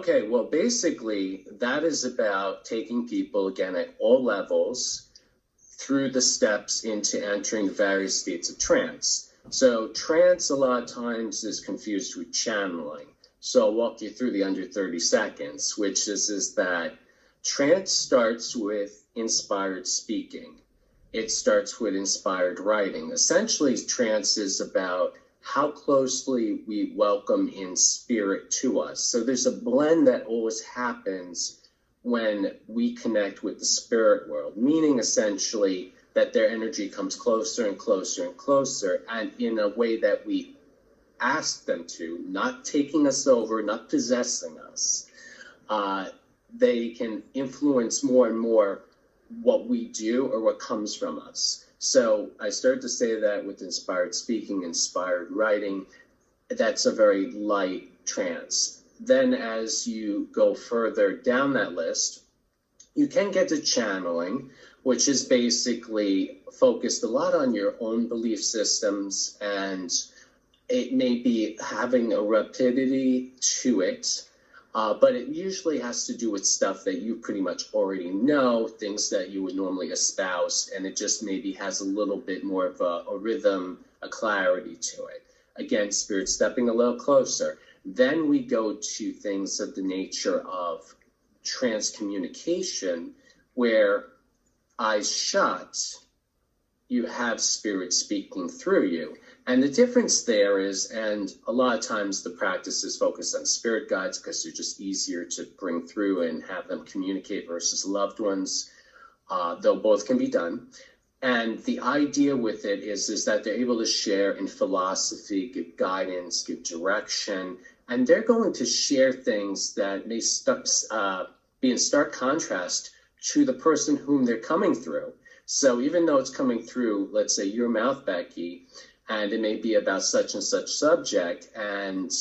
Okay, well, basically, that is about taking people, again, at all levels through the steps into entering various states of trance. So trance a lot of times is confused with channeling. So I'll walk you through the under 30 seconds, which is that trance starts with inspired speaking. It starts with inspired writing. Essentially, trance is about how closely we welcome in spirit to us. So there's a blend that always happens when we connect with the spirit world, meaning essentially that their energy comes closer and closer and closer, and in a way that we ask them to, not taking us over, not possessing us. They can influence more and more what we do or what comes from us. So I started to say that with inspired speaking, inspired writing, that's a very light trance. Then as you go further down that list, you can get to channeling, which is basically focused a lot on your own belief systems, and it may be having a rapidity to it, but it usually has to do with stuff that you pretty much already know, things that you would normally espouse, and it just maybe has a little bit more of a rhythm, a clarity to it. Again, spirit stepping a little closer. Then we go to things of the nature of trance communication, where eyes shut, you have spirit speaking through you. And the difference there is, and a lot of times the practice is focused on spirit guides because they're just easier to bring through and have them communicate versus loved ones, though both can be done. And the idea with it is that they're able to share in philosophy, give guidance, give direction, and they're going to share things that may be in stark contrast to the person whom they're coming through. So even though it's coming through, let's say, your mouth, Becky, and it may be about such and such subject, and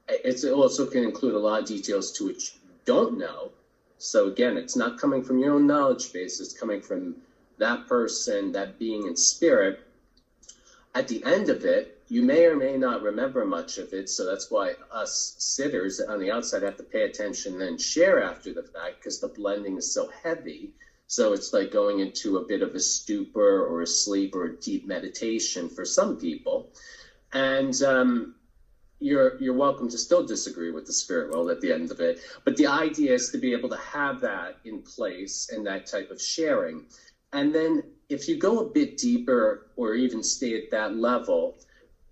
it also can include a lot of details to which you don't know. So again, it's not coming from your own knowledge base, it's coming from that person, that being in spirit. At the end of it, you may or may not remember much of it, so that's why us sitters on the outside have to pay attention and then share after the fact, because the blending is so heavy. So it's like going into a bit of a stupor or a sleep or a deep meditation for some people. And you're welcome to still disagree with the spirit world at the end of it. But the idea is to be able to have that in place and that type of sharing. And then if you go a bit deeper or even stay at that level,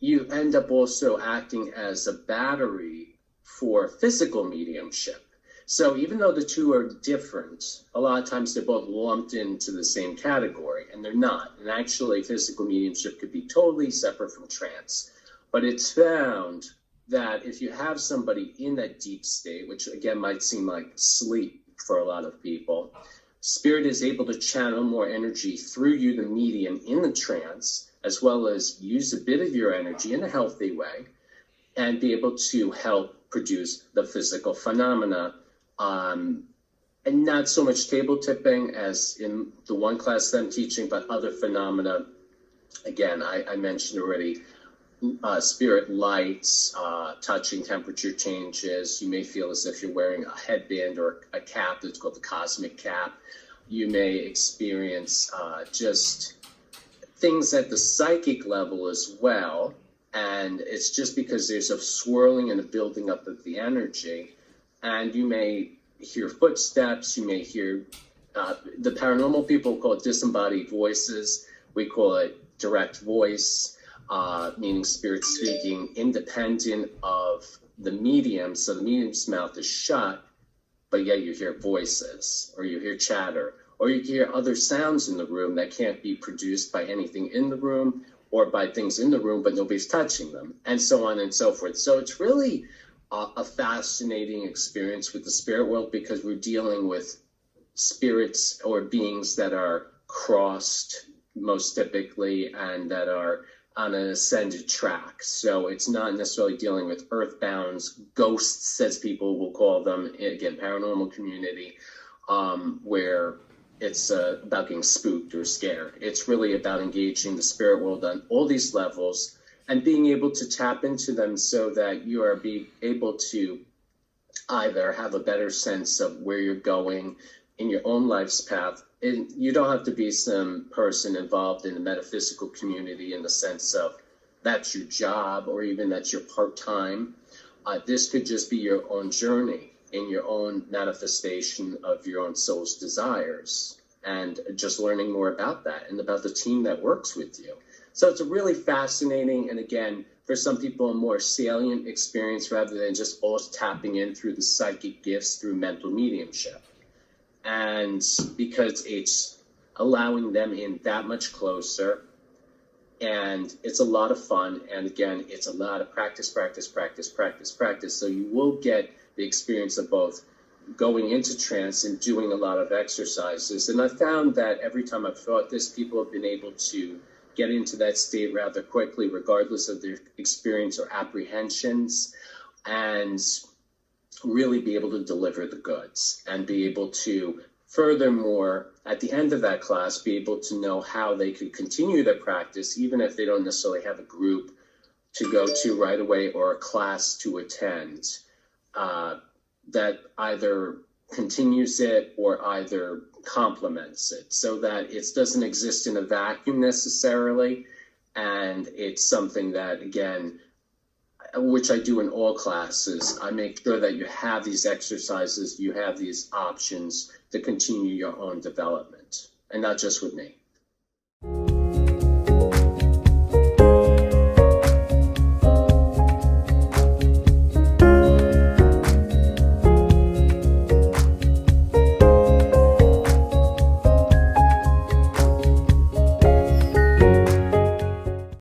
you end up also acting as a battery for physical mediumship. So even though the two are different, a lot of times they're both lumped into the same category, and they're not. And actually, physical mediumship could be totally separate from trance. But it's found that if you have somebody in that deep state, which again might seem like sleep for a lot of people, spirit is able to channel more energy through you, the medium, in the trance, as well as use a bit of your energy in a healthy way, and be able to help produce the physical phenomena. And not so much table tipping as in the one class that I'm teaching, but other phenomena. Again, I mentioned already, spirit lights, touching, temperature changes. You may feel as if you're wearing a headband or a cap that's called the cosmic cap. You may experience just things at the psychic level as well. And it's just because there's a swirling and a building up of the energy. And you may hear footsteps, you may hear, the paranormal people call it disembodied voices. We call it direct voice, meaning spirit speaking independent of the medium. So the medium's mouth is shut, but yet you hear voices, or you hear chatter, or you hear other sounds in the room that can't be produced by anything in the room or by things in the room, but nobody's touching them, and so on and so forth. So it's really a fascinating experience with the spirit world, because we're dealing with spirits or beings that are crossed most typically and that are on an ascended track. So it's not necessarily dealing with earthbounds, ghosts, as people will call them, again, paranormal community, where it's about getting spooked or scared. It's really about engaging the spirit world on all these levels and being able to tap into them so that you are able to either have a better sense of where you're going in your own life's path. And you don't have to be some person involved in the metaphysical community in the sense of that's your job or even that's your part-time. This could just be your own journey in your own manifestation of your own soul's desires, and just learning more about that and about the team that works with you. So it's a really fascinating, and again, for some people, a more salient experience rather than just all tapping in through the psychic gifts through mental mediumship. And because it's allowing them in that much closer, and it's a lot of fun. And again, it's a lot of practice. So you will get the experience of both going into trance and doing a lot of exercises. And I found that every time I've taught this, people have been able to get into that state rather quickly, regardless of their experience or apprehensions, and really be able to deliver the goods and be able to, furthermore, at the end of that class, be able to know how they could continue their practice, even if they don't necessarily have a group to go to right away or a class to attend, that either continues it or either complements it, so that it doesn't exist in a vacuum necessarily. And it's something that, again, which I do in all classes, I make sure that you have these exercises, you have these options to continue your own development, and not just with me.